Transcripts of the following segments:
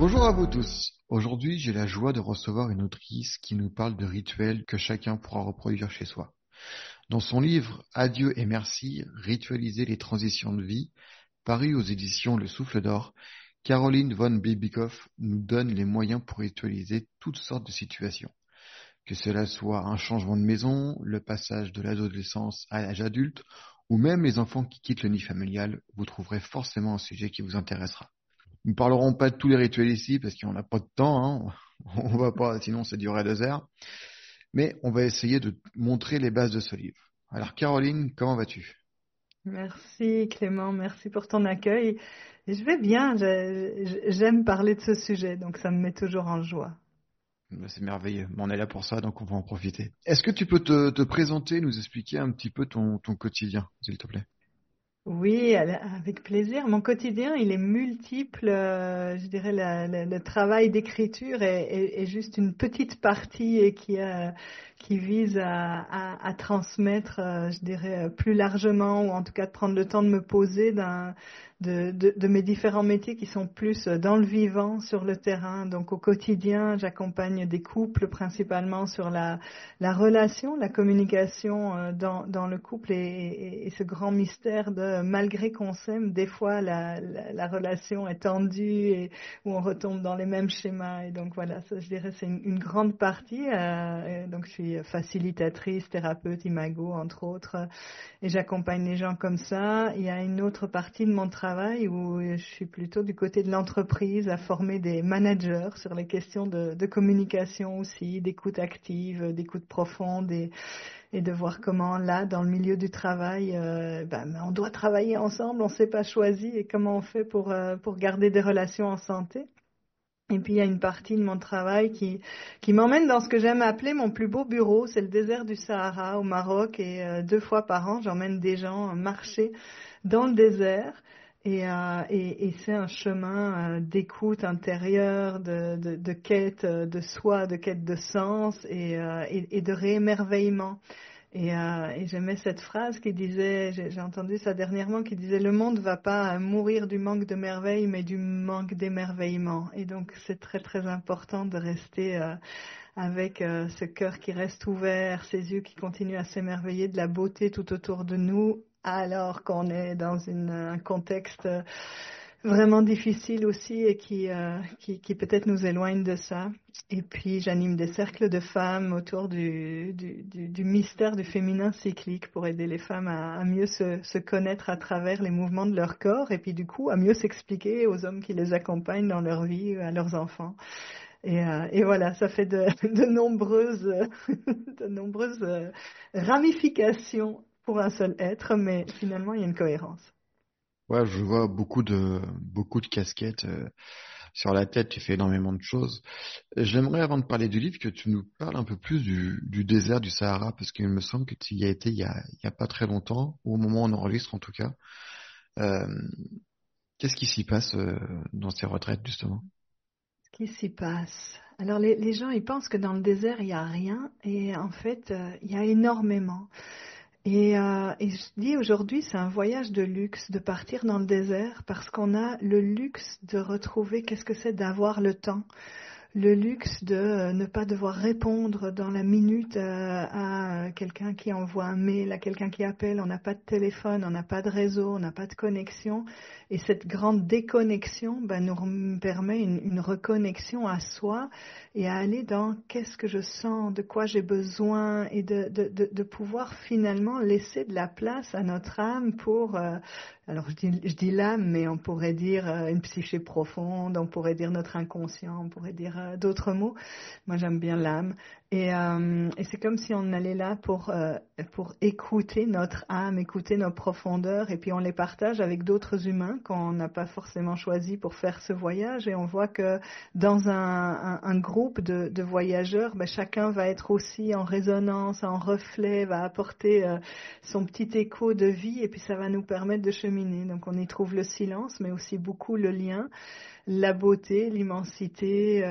Bonjour à vous tous. Aujourd'hui, j'ai la joie de recevoir une autrice qui nous parle de rituels que chacun pourra reproduire chez soi. Dans son livre Adieu et merci, ritualiser les transitions de vie, paru aux éditions Le Souffle d'Or, Caroline von Bibikoff nous donne les moyens pour ritualiser toutes sortes de situations. Que cela soit un changement de maison, le passage de l'adolescence à l'âge adulte, ou même les enfants qui quittent le nid familial, vous trouverez forcément un sujet qui vous intéressera. Nous ne parlerons pas de tous les rituels ici parce qu'on n'a pas de temps, hein. On va pas, sinon ça durerait 2 heures. Mais on va essayer de montrer les bases de ce livre. Alors Caroline, comment vas-tu? Merci Clément, merci pour ton accueil. Et je vais bien, j'aime parler de ce sujet, donc ça me met toujours en joie. C'est merveilleux, on est là pour ça, donc on va en profiter. Est-ce que tu peux te présenter, nous expliquer un petit peu ton quotidien, s'il te plaît? Oui, avec plaisir. Mon quotidien, il est multiple. Je dirais le travail d'écriture est juste une petite partie et qui vise à transmettre, je dirais, plus largement, ou en tout cas de prendre le temps de me poser de mes différents métiers qui sont plus dans le vivant, sur le terrain. Donc au quotidien, j'accompagne des couples principalement sur la relation, la communication dans le couple et ce grand mystère de malgré qu'on s'aime, des fois la relation est tendue et où on retombe dans les mêmes schémas. Et donc voilà, ça, je dirais c'est une grande partie. Donc je suis facilitatrice, thérapeute, imago entre autres, et j'accompagne les gens comme ça. Il y a une autre partie de mon travail où je suis plutôt du côté de l'entreprise à former des managers sur les questions de communication aussi, d'écoute active, d'écoute profonde et de voir comment là, dans le milieu du travail, on doit travailler ensemble, on ne s'est pas choisi et comment on fait pour garder des relations en santé. Et puis il y a une partie de mon travail qui m'emmène dans ce que j'aime appeler mon plus beau bureau, c'est le désert du Sahara au Maroc et 2 fois par an j'emmène des gens marcher dans le désert et c'est un chemin d'écoute intérieure, de quête de soi, de quête de sens et de réémerveillement. Et j'aimais cette phrase qui disait, j'ai entendu ça dernièrement, qui disait le monde va pas mourir du manque de merveille, mais du manque d'émerveillement. Et donc c'est très très important de rester avec ce cœur qui reste ouvert, ces yeux qui continuent à s'émerveiller de la beauté tout autour de nous, alors qu'on est dans un contexte vraiment difficile aussi et qui peut-être nous éloigne de ça. Et puis j'anime des cercles de femmes autour du mystère du féminin cyclique pour aider les femmes à mieux se connaître à travers les mouvements de leur corps et puis du coup à mieux s'expliquer aux hommes qui les accompagnent dans leur vie, à leurs enfants. Et voilà, ça fait de nombreuses, de nombreuses ramifications pour un seul être, mais finalement il y a une cohérence. Ouais, je vois beaucoup de casquettes sur la tête, tu fais énormément de choses. J'aimerais, avant de parler du livre, que tu nous parles un peu plus du désert du Sahara, parce qu'il me semble que tu y as été il y a pas très longtemps, ou au moment où on enregistre en tout cas. Euh, Qu'est-ce qui s'y passe dans ces retraites, justement? Qu'est-ce qui s'y passe? Alors les gens, ils pensent que dans le désert, il n'y a rien, et en fait, il y a énormément. Et je dis aujourd'hui, c'est un voyage de luxe de partir dans le désert parce qu'on a le luxe de retrouver qu'est-ce que c'est d'avoir le temps, le luxe de ne pas devoir répondre dans la minute à quelqu'un qui envoie un mail, à quelqu'un qui appelle. On n'a pas de téléphone, on n'a pas de réseau, on n'a pas de connexion. Et cette grande déconnexion nous permet une reconnexion à soi et à aller dans qu'est-ce que je sens, de quoi j'ai besoin et de pouvoir finalement laisser de la place à notre âme pour alors je dis l'âme, mais on pourrait dire une psyché profonde, on pourrait dire notre inconscient, on pourrait dire d'autres mots. Moi j'aime bien l'âme. Et c'est comme si on allait là pour écouter notre âme, écouter nos profondeurs, et puis on les partage avec d'autres humains qu'on n'a pas forcément choisi pour faire ce voyage. Et on voit que dans un groupe de voyageurs, chacun va être aussi en résonance, en reflet, va apporter son petit écho de vie, et puis ça va nous permettre de cheminer. Donc on y trouve le silence, mais aussi beaucoup le lien, la beauté, l'immensité,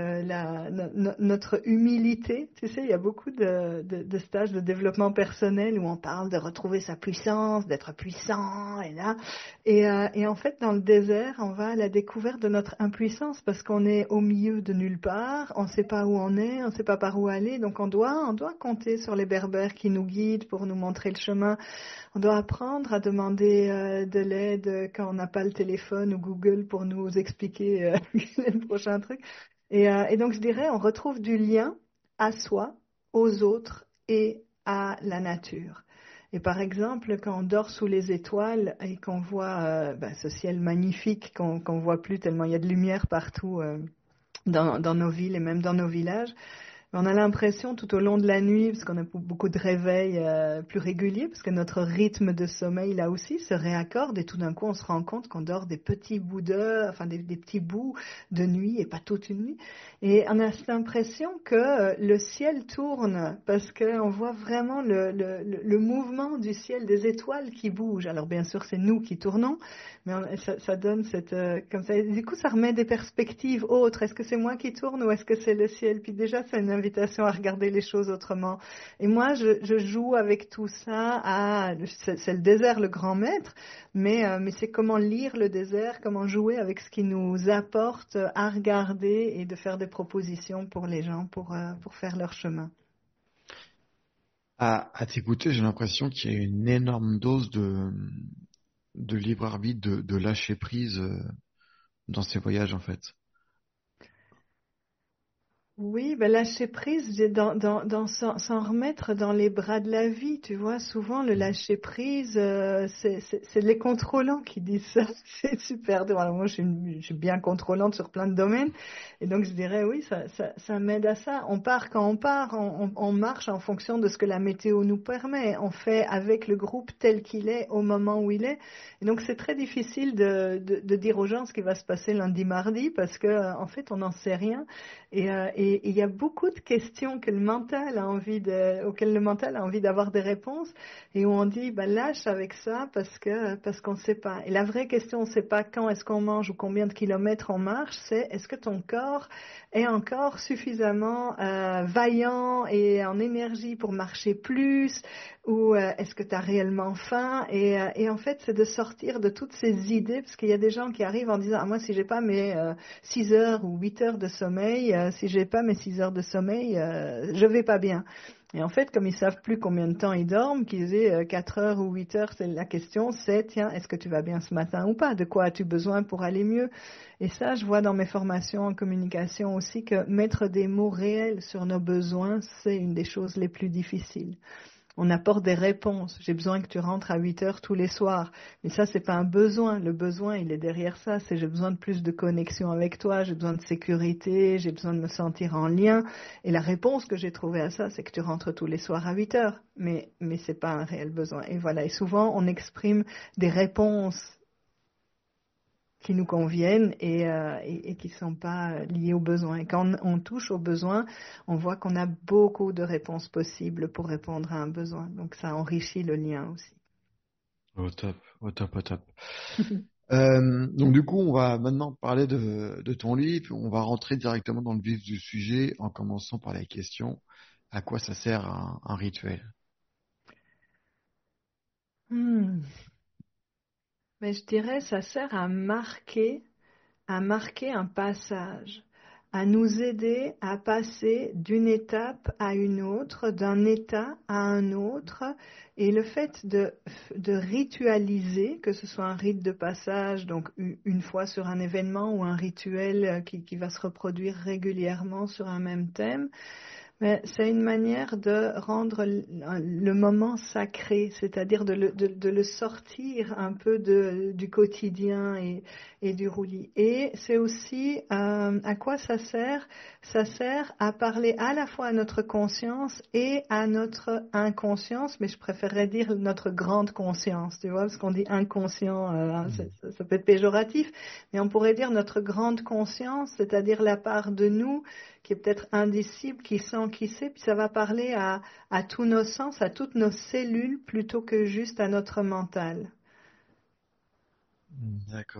notre humilité. Tu sais, il y a beaucoup de stages de développement personnel où on parle de retrouver sa puissance, d'être puissant, et là. Et en fait, dans le désert, on va à la découverte de notre impuissance parce qu'on est au milieu de nulle part, on ne sait pas où on est, on ne sait pas par où aller, donc on doit compter sur les berbères qui nous guident pour nous montrer le chemin. On doit apprendre à demander de l'aide quand on n'a pas le téléphone ou Google pour nous expliquer le prochain truc. Et donc, je dirais, on retrouve du lien à soi, aux autres et à la nature. Et par exemple, quand on dort sous les étoiles et qu'on voit ce ciel magnifique qu'on voit plus tellement il y a de lumière partout dans nos villes et même dans nos villages, on a l'impression tout au long de la nuit, parce qu'on a beaucoup de réveils plus réguliers, parce que notre rythme de sommeil là aussi se réaccorde et tout d'un coup on se rend compte qu'on dort des petits bouts d'heure, enfin des petits bouts de nuit et pas toute une nuit. Et on a cette impression que le ciel tourne parce qu'on voit vraiment le mouvement du ciel, des étoiles qui bougent. Alors bien sûr c'est nous qui tournons, mais ça donne cette comme ça. Et du coup ça remet des perspectives autres. Est-ce que c'est moi qui tourne ou est-ce que c'est le ciel? Puis déjà c'est une invitation à regarder les choses autrement. Et moi, je joue avec tout ça. C'est le désert le grand maître, mais c'est comment lire le désert, comment jouer avec ce qui nous apporte à regarder et de faire des propositions pour les gens pour faire leur chemin. À t'écouter, j'ai l'impression qu'il y a une énorme dose de libre arbitre, de lâcher prise dans ces voyages en fait. Oui, ben lâcher prise, dans s'en remettre dans les bras de la vie, tu vois. Souvent, le lâcher prise, c'est les contrôlants qui disent ça. C'est super dur. Alors moi, je suis bien contrôlante sur plein de domaines, et donc je dirais oui, ça m'aide à ça. On part quand on part, on marche en fonction de ce que la météo nous permet. On fait avec le groupe tel qu'il est au moment où il est. Et donc c'est très difficile de dire aux gens ce qui va se passer lundi, mardi, parce que en fait, on n'en sait rien. Et il y a beaucoup de questions que le mental a auxquelles le mental a envie d'avoir des réponses et où on dit bah, lâche avec ça parce qu'on ne sait pas. Et la vraie question, on ne sait pas quand est-ce qu'on mange ou combien de kilomètres on marche, c'est est-ce que ton corps est encore suffisamment vaillant et en énergie pour marcher plus ou est-ce que tu as réellement faim et en fait, c'est de sortir de toutes ces idées parce qu'il y a des gens qui arrivent en disant ah, moi si j'ai pas mes 6 heures ou 8 heures de sommeil, si j'ai pas mes 6 heures de sommeil, je vais pas bien. Et en fait, comme ils savent plus combien de temps ils dorment, qu'ils aient 4 heures ou 8 heures, c'est la question, c'est tiens, est-ce que tu vas bien ce matin ou pas? De quoi as-tu besoin pour aller mieux? Et ça, je vois dans mes formations en communication aussi que mettre des mots réels sur nos besoins, c'est une des choses les plus difficiles. On apporte des réponses. J'ai besoin que tu rentres à 8 heures tous les soirs. Mais ça, c'est pas un besoin. Le besoin, il est derrière ça. C'est j'ai besoin de plus de connexion avec toi, j'ai besoin de sécurité, j'ai besoin de me sentir en lien. Et la réponse que j'ai trouvée à ça, c'est que tu rentres tous les soirs à 8 heures. Mais c'est pas un réel besoin. Et voilà. Et souvent, on exprime des réponses qui nous conviennent et qui ne sont pas liées aux besoins. Et quand on touche aux besoins, on voit qu'on a beaucoup de réponses possibles pour répondre à un besoin. Donc ça enrichit le lien aussi. Au top, au top, au top. Donc du coup, on va maintenant parler de ton livre. On va rentrer directement dans le vif du sujet en commençant par la question, à quoi ça sert un rituel? Hmm. Mais je dirais ça sert à marquer un passage, à nous aider à passer d'une étape à une autre, d'un état à un autre. Et le fait de ritualiser, que ce soit un rite de passage, donc une fois sur un événement ou un rituel qui va se reproduire régulièrement sur un même thème, mais c'est une manière de rendre le moment sacré, c'est-à-dire de le sortir un peu du quotidien et du roulis. Et c'est aussi à quoi ça sert? Ça sert à parler à la fois à notre conscience et à notre inconscience, mais je préférerais dire notre grande conscience, tu vois, parce qu'on dit inconscient, ça peut être péjoratif, mais on pourrait dire notre grande conscience, c'est-à-dire la part de nous qui est peut-être indicible, qui sent, qui sait, puis ça va parler à tous nos sens, à toutes nos cellules, plutôt que juste à notre mental. D'accord.